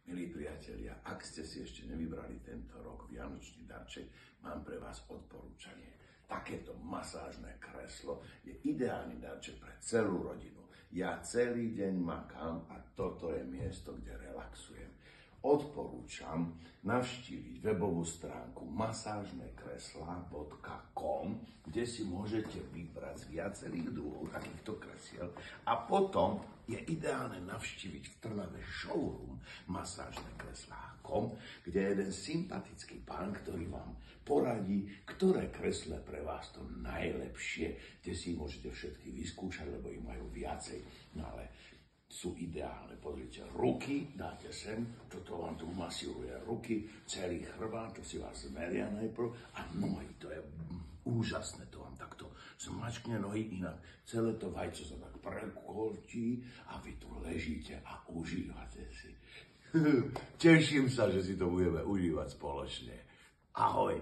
Milí priatelia, ak ste si ešte nevybrali tento rok vianočný darček, mám pre vás odporúčanie. Takéto masážne kreslo je ideálny darček pre celú rodinu. Ja celý deň makám a toto je miesto, kde relaxujem. Odporúčam navštíviť webovú stránku masážnekreslá.com, kde si môžete vybrať z viacerých druhov takýchto kresiel a potom je ideálne navštíviť v Trnave showroom masážnekreslá.com, kde je jeden sympatický pán, ktorý vám poradí, ktoré kresle pre vás to najlepšie, kde si môžete všetky vyskúšať, lebo ich majú viacej. No ale sú ideálne. Pozrite, ruky dáte sem, toto vám tu masíruje ruky, celý chrbát, to si vás zmeria najprv a nohy, to je úžasné, to vám takto zmačkne nohy, inak celé to vajco sa tak prekolčí a vy tu ležíte a užívate si. Teším sa, že si to budeme užívať spoločne. Ahoj.